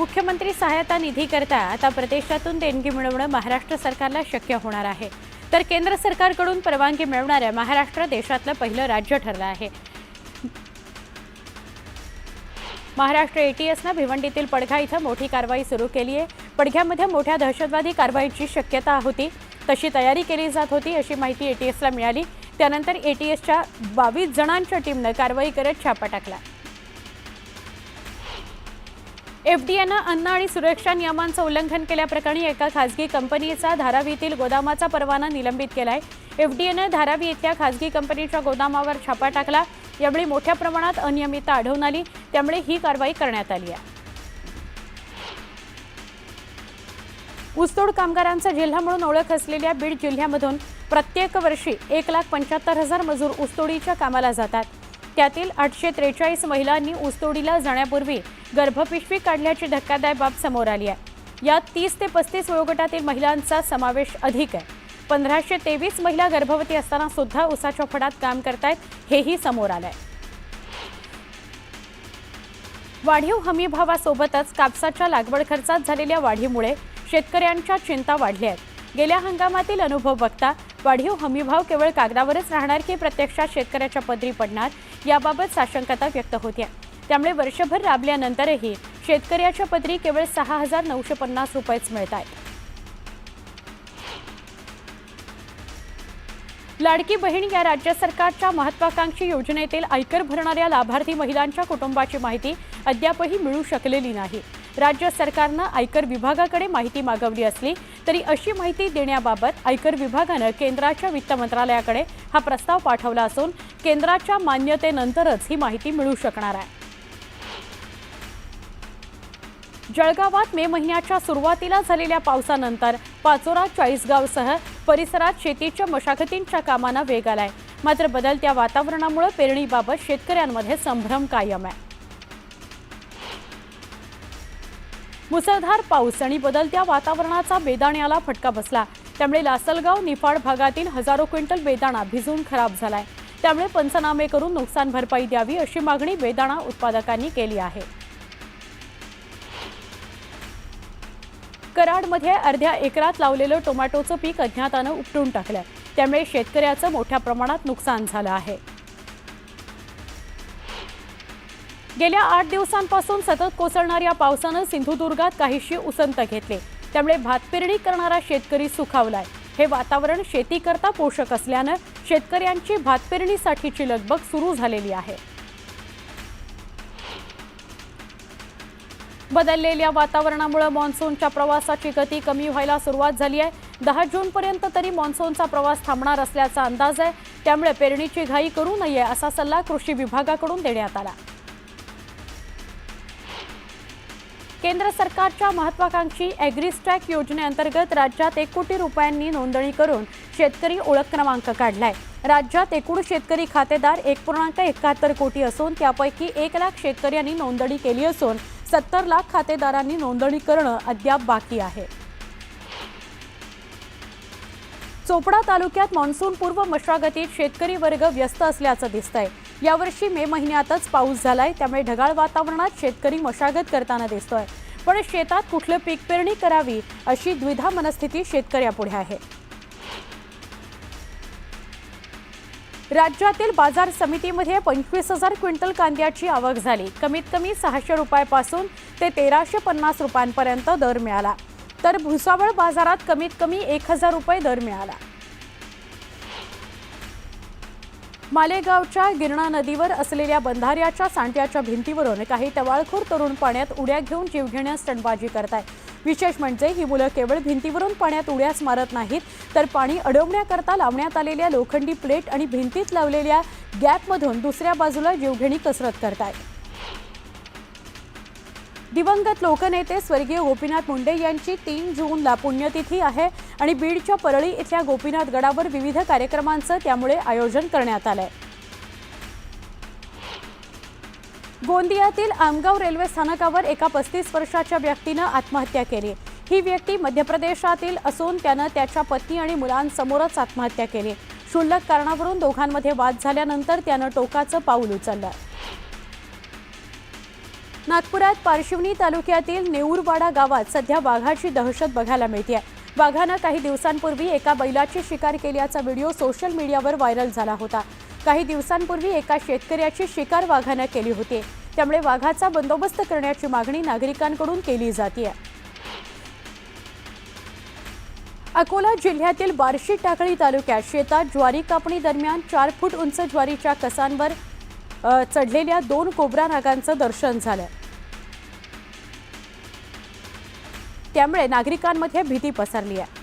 मुख्यमंत्री सहायता निधीकरता आता प्रदेशातून देणगी मिळवणं महाराष्ट्र सरकारला शक्य होणार आहे। तर केंद्र सरकारकडून परवानगी मिळवणाऱ्या महाराष्ट्र देशातलं पहिलं राज्य ठरलं आहे। महाराष्ट्र एटीएसनं भिवंडीतील पडघा इथं मोठी कारवाई सुरू केली आहे। पडघ्यामध्ये मोठ्या दहशतवादी कारवाईची शक्यता होती, तशी तयारी केली जात होती अशी माहिती एटीएसला मिळाली। त्यानंतर एटीएसच्या 22 जणांच्या टीमनं कारवाई करत छापा टाकला। एफडीएनं अन्न आणि सुरक्षा नियमांचं उल्लंघन केल्याप्रकरणी एका खासगी कंपनीचा धारावीतील गोदामाचा परवाना निलंबित केलाय। एफडीएनं धारावी इथल्या खासगी कंपनीच्या गोदामावर छापा टाकला। यावेळी मोठ्या प्रमाणात अनियमितता आढळून आली, त्यामुळे ही कारवाई करण्यात आली आहे। ऊसतोड कामगारांचा जिल्हा म्हणून ओळख असलेल्या बीड जिल्ह्यामधून प्रत्येक वर्षी 1,75,000 मजूर ऊसतोडीच्या कामाला जातात। त्यातील 843 महिलांनी ऊसतोडीला जाण्यापूर्वी गर्भपिशवी काढल्याची धक्कादायक बाब समोर आली आहे। यात 30 ते 35 वयोगटातील महिलांचा समावेश अधिक आहे। 1523 महिला गर्भवती असताना सुद्धा ऊसाच्या फडात काम करतायत, हेही समोर आलंय। वाढीव हमीभावासोबतच कापसाच्या लागवड खर्चात झालेल्या वाढीमुळे शेतकऱ्यांच्या चिंता वाढल्या आहेत। गेल्या हंगामातील अनुभव बघता वाढीव हमीभाव केवळ कागदावरच राहणार की प्रत्यक्षात शेतकऱ्याच्या पदरी पडणार, याबाबत साशंकता व्यक्त होते। त्यामुळे वर्षभर राबल्यानंतरही शेतकऱ्याच्या पदरी केवळ 6,950 रुपयेच मिळतात। लाडकी बहीण या राज्य सरकारच्या महत्त्वाकांक्षी योजनेतील आयकर भरणाऱ्या लाभार्थी महिलांच्या कुटुंबाची माहिती अद्यापही मिळू शकलेली नाही। राज्य सरकारनं आयकर विभागाकडे माहिती मागवली असली तरी अशी माहिती देण्याबाबत आयकर विभागानं केंद्राच्या वित्त मंत्रालयाकडे हा प्रस्ताव पाठवला असून केंद्राच्या मान्यतेनंतरच ही माहिती मिळू शकणार आहे। जळगावात मे महिन्याच्या सुरुवातीला झालेल्या पावसानंतर पाचोरा, चाळीसगावसह परिसरात शेतीच्या मशागतींच्या कामांना वेग आलाय। मात्र बदलत्या वातावरणामुळे पेरणीबाबत शेतकऱ्यांमध्ये संभ्रम कायम आहे। मुसळधार पाऊस आणि बदलत्या वातावरणाचा बेदाण्याला फटका बसला, त्यामुळे लासलगाव, निफाड भागातील हजारो क्विंटल बेदाणा भिजून खराब झालाय। त्यामुळे पंचनामे करून नुकसान भरपाई द्यावी अशी मागणी बेदाणा उत्पादकांनी केली आहे। कराडमध्ये अर्ध्या एकरात लावलेलं टोमॅटोचं पीक अज्ञातानं उपटून टाकलं, त्यामुळे शेतकऱ्याचं मोठ्या प्रमाणात नुकसान झालं आहे। गेल्या 8 दिवसांपासून सतत कोसळणाऱ्या पावसानं सिंधुदुर्गात काहीशी उसंत घेतली, त्यामुळे भात पेरणी करणारा शेतकरी सुखावलाय। हे वातावरण शेतीकरता पोषक असल्यानं शेतकऱ्यांची भात पेरणीसाठीची लगबग सुरू झालेली आहे। बदललेल्या वातावरणामुळे मान्सूनच्या प्रवासाची गती कमी व्हायला सुरुवात झाली आहे। 10 जूनपर्यंत तरी मान्सूनचा प्रवास थांबणार असल्याचा अंदाज आहे, त्यामुळे पेरणीची घाई करू नये असा सल्ला कृषी विभागाकडून देण्यात आला। केंद्र सरकारच्या महत्त्वाकांक्षी ॲग्रीस्टॅक योजनेअंतर्गत राज्यात 1 कोटी रुपयांनी नोंदणी करून शेतकरी ओळख क्रमांक काढलाय। राज्यात एकूण शेतकरी खातेदार 1.71 कोटी असून त्यापैकी 1 लाख शेतकऱ्यांनी नोंदणी केली असून 70 लाख खातेदारांनी नोंदणी करणं अद्याप बाकी आहे। चोपडा तालुक्यात मान्सूनपूर्व मशागतीत शेतकरी वर्ग व्यस्त असल्याचं दिसतंय। यावर्षी मे महिन्यातच पाऊस झालाय, त्यामुळे ढगाळ वातावरणात शेतकरी मशागत करताना दिसतोय। पण शेतात कुठलं पीक पेरणी करावी अशी द्विधा मनस्थिती शेतकऱ्यापुढे आहे। राज्यातील बाजार समितीमध्ये 25,000 क्विंटल कांद्याची आवक झाली। कमीत कमी 600 रुपयापासून ते 1,350 रुपयांपर्यंत दर मिळाला, तर भुसावळ बाजारात कमीत कमी 1,000 रुपये दर मिळाला। मालेगावच्या गिरणा नदीवर असलेल्या बंधाऱ्याच्या सांडव्याच्या भिंतीवरून काही टवाळखोर तरुण पाण्यात उड्या घेऊन जीवघेण्या स्टंटबाजी करतायत। विशेष म्हणजे ही मुलं केवळ भिंतीवरून पाण्यात उड्याच मारत नाहीत, तर पाणी अडवण्याकरता लावण्यात आलेल्या लोखंडी प्लेट आणि भिंतीत लावलेल्या गॅपमधून दुसऱ्या बाजूला जीवघेणी कसरत करतायत। दिवंगत लोकनेते स्वर्गीय गोपीनाथ मुंडे यांची 3 जूनला पुण्यतिथी आहे आणि बीडच्या परळी इथल्या गोपीनाथ गडावर विविध कार्यक्रमांचं त्यामुळे आयोजन करण्यात आलंय। गोंदियातील आमगाव रेल्वे स्थानकावर एका 35 वर्षाच्या व्यक्तीनं आत्महत्या केली। ही व्यक्ती मध्य प्रदेशातील असून त्यानं त्याच्या पत्नी आणि मुलांसमोरच आत्महत्या केली। क्षुल्लक कारणावरून दोघांमध्ये वाद झाल्यानंतर त्यानं टोकाचं पाऊल उचललं। नागपुरात पारशिवनी तालुक्यातील नेऊरवाडा गावात सध्या वाघाची दहशत बघायला मिळते. वाघानं काही दिवसांपूर्वी एका बैलाची शिकार केल्याचा व्हिडिओ सोशल मीडियावर व्हायरल झाला होता. काही दिवसांपूर्वी एका शेतकऱ्याची शिकार वाघानं केली होती. त्यामुळे वाघाचा बंदोबस्त करण्याची मागणी नागरिकांकडून केली जाते. अकोला जिल्ह्यातील बार्शी टाकळी तालुक्यात शेतात ज्वारी कापणी दरम्यान 4 फूट उंच ज्वारीच्या कसांवर चढलेल्या 2 कोब्रा नागांचं दर्शन झालं. त्यामुळे नागरिकांमध्ये भीती पसरली आहे.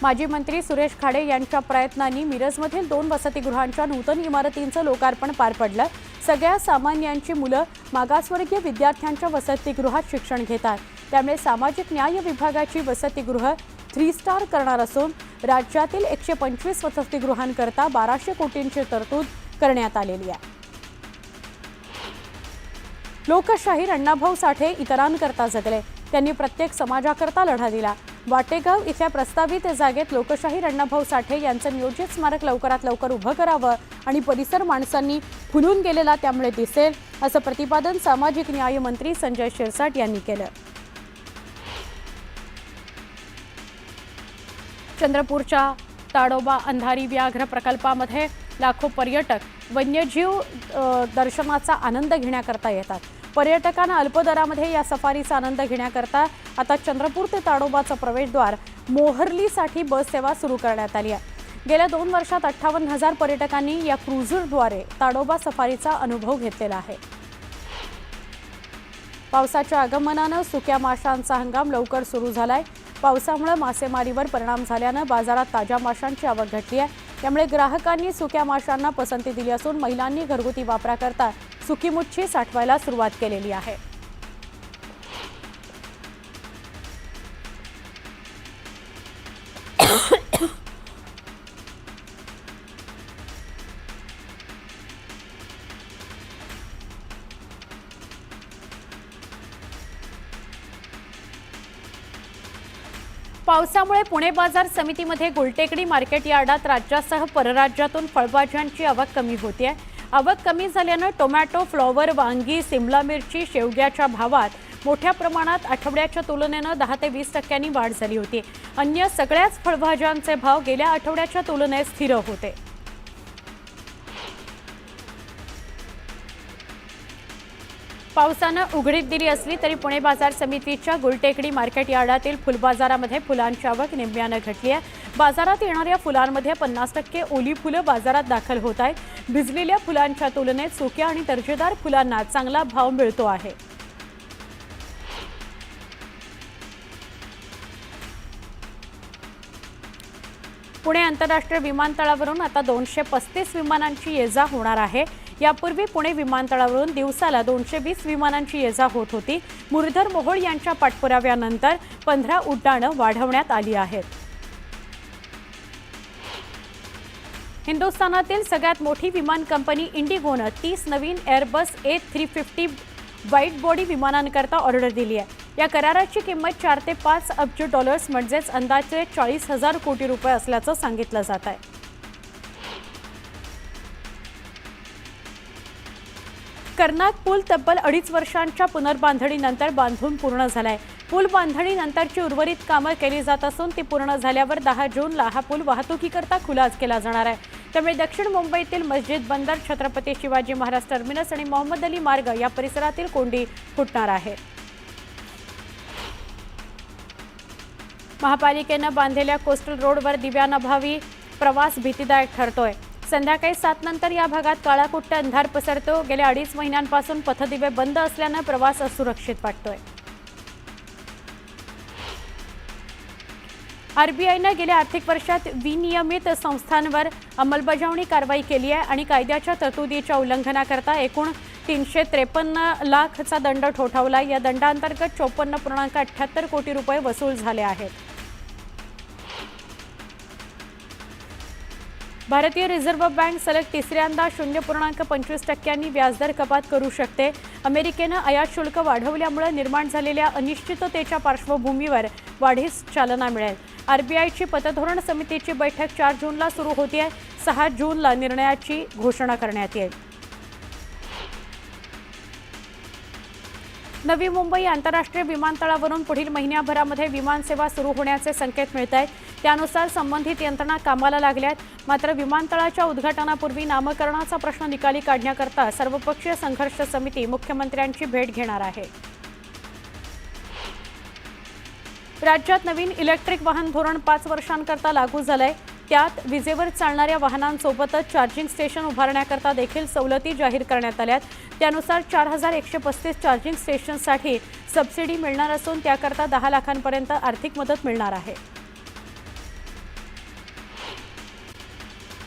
माजी मंत्री सुरेश खाडे यांच्या प्रयत्नांनी मिरजमधील 2 वसतिगृहांच्या नूतन इमारतींचं लोकार्पण पार पडलं. सगळ्या सामान्यांची मुलं मागासवर्गीय विद्यार्थ्यांच्या वसतिगृहात शिक्षण घेतात. त्यामुळे सामाजिक न्याय विभागाची वसतिगृह 3 स्टार करणार असून राज्यातील 125 वसतिगृहांकरता 1200 कोटींची तरतूद करण्यात आलेली आहे. लोकशाहीर अण्णाभाऊ साठे इतरांकरता जगले. त्यांनी प्रत्येक समाजाकरता लढा दिला. वाटेगाव इथल्या प्रस्तावित जागेत लोकशाहीर अण्णाभाऊ साठे यांचं नियोजित स्मारक लवकरात लवकर उभं करावं आणि परिसर माणसांनी फुलून गेलेला त्यामुळे दिसेल, असं प्रतिपादन सामाजिक न्याय मंत्री संजय शिरसाट यांनी केलं. चंद्रपूरच्या ताडोबा अंधारी व्याघ्र प्रकल्पामध्ये लाखो पर्यटक वन्यजीव दर्शनाचा आनंद घेण्याकरता येतात. पर्यटकांना अल्प दरामध्ये या सफारीचा आनंद घेण्याकरता आता चंद्रपूर ते ताडोबाचं प्रवेशद्वार मोहर्लीसाठी बस सेवा सुरू करण्यात आली आहे. गेल्या 2 वर्षात 58,000 पर्यटकांनी या क्रुझरद्वारे ताडोबा सफारीचा अनुभव घेतलेला आहे. पावसाच्या आगमनानं सुक्या माशांचा हंगाम लवकर सुरू झालाय. पावसामुळे मासेमारीवर परिणाम झाल्यानं बाजारात ताज्या माशांची आवक घटली आहे. त्यामुळे ग्राहकांनी सुक्या माशांना पसंती दिली असून महिलांनी घरगुती वापराकरता सुकी मच्छी साठवायला सुरुवात केलेली आहे. पावसामुळे पुणे बाजार समितीमध्ये गुलटेकडी मार्केट यार्डात राज्यासह परराज्यातून फळभाज्यांची आवक कमी होते. आवक कमी झाल्यानं टोमॅटो, फ्लॉवर, वांगी, सिमला मिरची, शेवग्याच्या भावात मोठ्या प्रमाणात आठवड्याच्या तुलनेनं 10 ते 20% वाढ झाली होती. अन्य सगळ्याच फळभाज्यांचे भाव गेल्या आठवड्याच्या तुलनेत स्थिर होते. पावसानं उघडीप दिली असली तरी पुणे बाजार समितीच्या गुलटेकडी मार्केट यार्डातील फुलबाजारामध्ये फुलांची आवक निम्म्यानं घटली आहे. बाजारात येणाऱ्या फुलांमध्ये 50% ओली फुलं बाजारात दाखल होत आहेत. भिजलेल्या फुलांच्या तुलनेत सुक्या आणि दर्जेदार फुलांना चांगला भाव मिळतो आहे. पुणे आंतरराष्ट्रीय विमानतळावरून आता 235 विमानांची ये-जा होणार आहे. यापूर्वी पुणे विमानतळावरून दिवसाला 220 विमानांची ये-जा होत होती. मुरलीधर मोहोळ यांच्या पाठपुराव्यानंतर 15 उड्डाणं वाढवण्यात आली आहेत. हिंदुस्थानातील सगळ्यात मोठी विमान कंपनी इंडिगोनं 30 नवीन एअरबस A350 वाईड बॉडी विमानांकरता ऑर्डर दिली आहे. या कराराची किंमत 4 ते 5 अब्ज डॉलर्स म्हणजेच अंदाजे 40,000 कोटी रुपये असल्याचं सांगितलं जात आहे. कर्नाक पूल तब्बल 2.5 वर्षांच्या पुनर्बांधणीनंतर बांधून पूर्ण झालाय. पूल बांधणीनंतरची उर्वरित कामं केली जात असून ती पूर्ण झाल्यावर 10 जूनला हा पूल वाहतुकीकरता खुला केला जाणार आहे. त्यामुळे दक्षिण मुंबईतील मस्जिद बंदर, छत्रपती शिवाजी महाराज टर्मिनस आणि मोहम्मद अली मार्ग या परिसरातील कोंडी फुटणार आहे. महापालिकेनं बांधलेल्या कोस्टल रोडवर दिव्यांअभावी प्रवास भीतीदायक ठरतोय. संध्याकाळी 7 नंतर या भागात काळाकुट्ट अंधार पसरतो. गेल्या 2.5 महिन्यांपासून पथदिवे बंद असल्यानं प्रवास असुरक्षित वाटतोय. आरबीआयनं गेल्या आर्थिक वर्षात विनियमित संस्थांवर अंमलबजावणी कारवाई केली आहे आणि कायद्याच्या तरतुदीच्या उल्लंघनाकरता एकूण 353 लाखचा दंड ठोठावला. या दंडांतर्गत 54.78 कोटी रुपये वसूल झाले आहेत. भारतीय रिझर्व्ह बँक सलग तिसऱ्यांदा 0.25% व्याजदर कपात करू शकते. अमेरिकेनं आयात शुल्क वाढवल्यामुळे निर्माण झालेल्या अनिश्चिततेच्या पार्श्वभूमीवर वाढीस चालना मिळेल. आरबीआयची पतधोरण समितीची बैठक 4 जूनला सुरू होते आहे. 6 जूनला निर्णयाची घोषणा करण्यात येईल. नवी मुंबई आंतरराष्ट्रीय विमानतळावरून पुढील महिन्याभरामध्ये विमानसेवा सुरू होण्याचे संकेत मिळत आहेत। त्यानुसार संबंधित यंत्रणा कामाला लागल्यात। मात्र विमानतळाच्या उद्घाटनापूर्वी नामकरणाचा प्रश्न निकाली काढण्याकरता सर्वपक्षीय संघर्ष समिती मुख्यमंत्र्यांची भेट घेणार आहे। राज्यात नवीन इलेक्ट्रिक वाहन धोरण 5 वर्षांकरता लागू झालंय। त्यात विजेवर चालणाऱ्या वाहनांसोबतच चार्जिंग स्टेशन उभारण्याकरता देखील सवलती जाहीर करण्यात आल्यात। त्यानुसार 4135 चार्जिंग स्टेशनसाठी सबसिडी मिळणार असून त्याकरता 10 लाखांपर्यंत आर्थिक मदत मिळणार आहे।